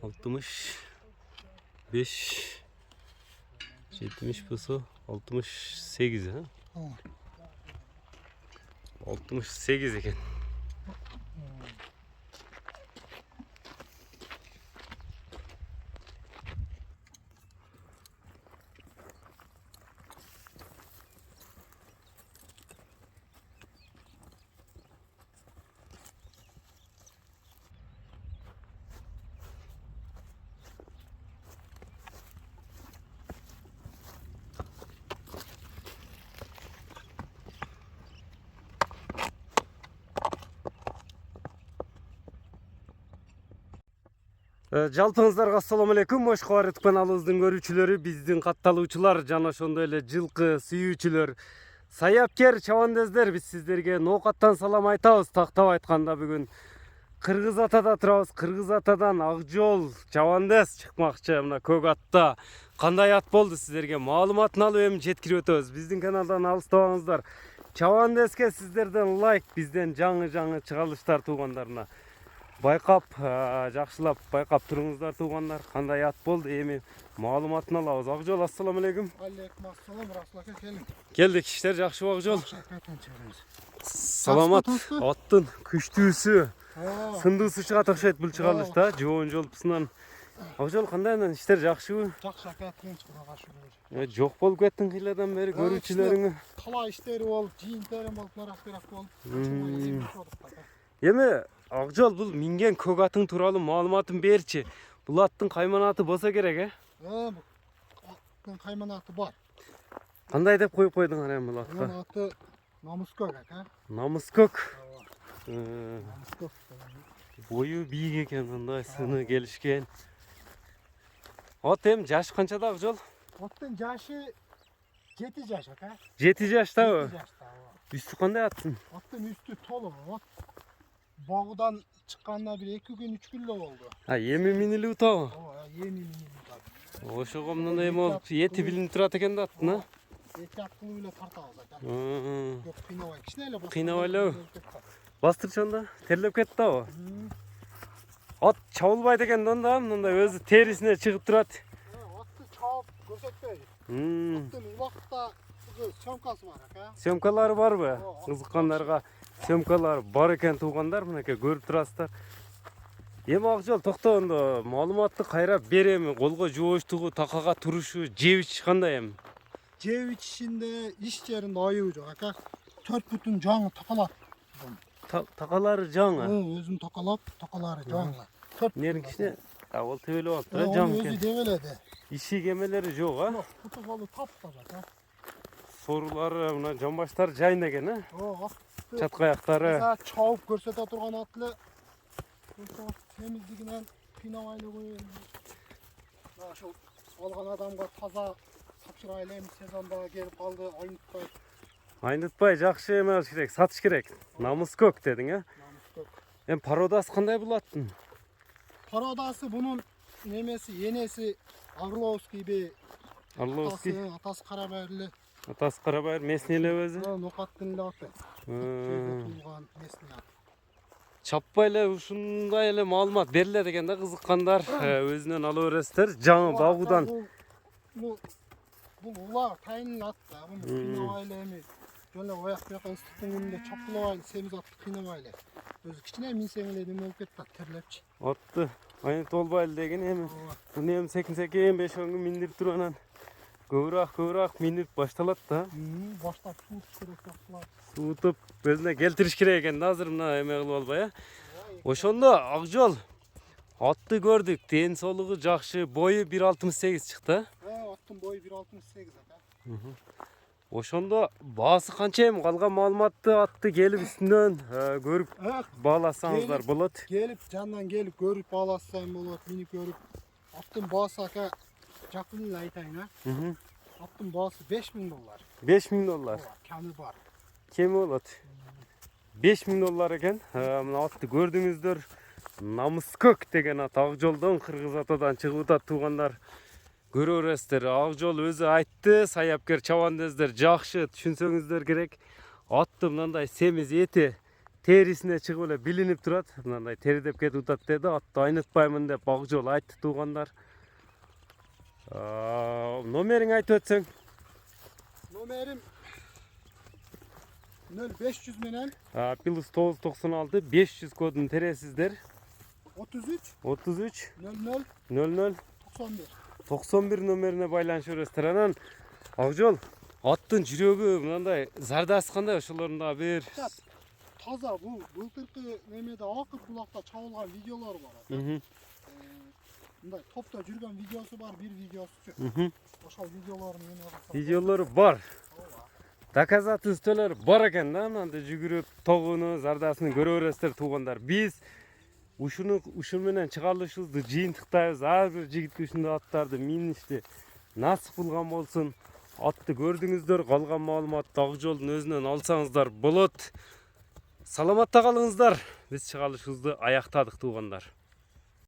65 70 bulsa 68 ha? 68 ekan. Жалпыңыздарга assalamu alaikum. Ош кабар каналыбыздын көрүүчүлөрү, биздин катталуучулар жана ошондой эле жылкы сүйүүчүлөр, саябкер чабандездер, биз сиздерге ноокаттан салам айтабыз. Тактап айтканда бүгүн Кыргыз Атада турабыз. Кыргыз Атадан Акжол чабандез чыкмакчы. Мына көк атта кандай ат болду сиздерге маалыматын алып эми жеткирип өтөбүз. Биздин каналдан алыстабаңыздар. Чабандезге сиздерден лайк, бизден жаңы чыгарылыштар туугандарына байкап, жакшылап байкап туруңуздар туугандар. Кандай ат болду эми маалыматын алабыз. Акжол, assalamu alaikum. Алейкум ассалам, Расул ака, келиң. Келдик, иштер жакшыбы Акжол? Саламат, аттын күчтүүсү, сындуусу чыгат окшойт бул чыгарылышта. Жоон жолпусунан. Акжол, кандай анан иштер жакшыбы? Жакшы ака, тынч Кудайга шүгүр. Жок болуп кеттиң кыйладан бери көрүүчүлөрүңө. Калай иштери болуп, жыйынтарым болуп, нарак-берак болуп. Эми Акжол, бул минген көк атың тууралуу маалыматын берчи. Бул аттын кайманаты болсо керек, Аттын кайманаты бар. Кандай деп коюп койдуң анан бул атка? Бул аты Намыскөк ака. Намыскөк. Намыскөк. Бою бийик экен, мындай сыны келишкен. Ат эми жашы канчада Акжол? Аттын жашы 7 жаш ака. 7 жаштабы? 7 жашта. Үстү кандай аттын? Аттын үстү толук. Багудан чыкканына бир 2 күн 3 күн эле болду. Эми минилип утабы? Эми минилип. Ошого мындай эми болуп эти билинип турат экен да аттын, а? Эки акылуу эле тартабыз ака. Жок, Кыйнабай, кичине эле басып. Кыйнабай эле. Бастырчанда терлеп кетти абы? Ат чабылбайт экен да, мындай өзү терисине чыгып турат. Атты чабып көрсөтпөйт. Аттын улакта сөмкасы бар ака. Сөмкалары барбы? Кызыккандарга сөмкалар бар экен туугандар, мынакей көрүп турасыздар. Эми Акжол, токтогондо маалыматты кайрап береми, колго жуоштугу, такага турушу, жеп ичиш кандай эми? Жеп ичишинде иш жеринде айыбы жок ака. 4 бүтүн жаңы такалат. Такалары жаңы. Өзүн такалап, такалары жаңы. Нерин кичине, ол тебелеп алыптыр, жаңы экен. Өзү дебеледи. Иши кемелери жок, а? Куту колу таптаза ака. Сорулары, мына жамбаштар жайын экен, а? Атты Чаткаяктары. чабып көрсөтө турган ат эле. Темиздигинен кыйнабай эле коюп. Ошол алган адамга таза тапшырай элем, сезонда келип калды, айнытпай. Айнытпай жакшы эме алыш керек, сатыш керек. Намыскөк дедиң, а? Намыскөк. Эми пародасы кандай бул аттын? Пародасы бунун немеси, энеси Орловский бей. Орловский. Атасы Карабайырлы. Атасы Карабайыр, местный эле өзү. Нокаттын эле аты. Жерде туулган местный ат. Чаппай эле ушундай эле маалымат берилет экен да, кызыккандар өзүнөн ала бересиздер. Жаңы багуудан. Бул улар тайынын аты да. Буну кыйнабай эле эми жөн эле ояк бияка ыстыктын күнүндө чапкылабай, семиз атты кыйнабай эле. Өзү кичине минсең эле неме болуп кетти, терлепчи. Атты айнытып болбой эле деген эми. Буну эми секин 5-10 күн миндирип туруп анан көбүрөөк минип башталат да. Баштап суутуп керек жактылар. Суутуп өзүнө келтириш керек экен да, азыр мына эме кылып албай, Ошондо Акжол, атты көрдүк, ден соолугу жакшы, бою 1.68 чыкты. Аттын бою 1.68 ака. Ошондо баасы канча эми? Калган маалыматты атты келип үстүнөн көрүп бааласаңыздар болот. Келип жандан келип көрүп бааласаң болот, минип көрүп. Аттын баасы ака жакын эле айтайын, Аттын баасы $5000. $5000. Кеми бар. Кеми болот. $5000 экен. Мына атты көрдүңүздөр. Намыскөк деген ат Акжолдон, Кыргыз Атадан чыгып атат туугандар. Көрө бересиздер. Акжол өзү айтты, саябкер чабандездер жакшы түшүнсөңүздөр керек. Атты мындай семиз эти терисине чыгып эле билинип турат. Мындай теридеп кетип атат деди. Атты айнытпаймын деп Акжол айтты туугандар. Номериңи айтып өтсөң. Номерим 0500 менен Плюс 996 500 кодун тересиздер. 33 33 00 00 91. 91 номерине байланышып бересиздер. Анан Акжол аттын жүрөгү мындай зардасы кандай, ошолорун да бер. Таза бул былтыркы немеде акыт булакта чабылган видеолор бар. Мындай топто жүргөн видеосу бар, бир видеосу. Ошол видеолорун менен Видеолору бар. Доказательстволор бар экен да, мындай жүгүрүп тогуну, зардасын көрө бересиздер туугандар. Биз ушуну менен чыгарылышыбызды жыйынтыктайбыз. Ар бир жигитке ушундай аттарды миништи насып кылган болсун. Атты көрдүңүздөр, калган маалыматты Акжолдун өзүнөн алсаңыздар болот. Саламатта калыңыздар. Биз чыгарылышыбызды аяктадык туугандар.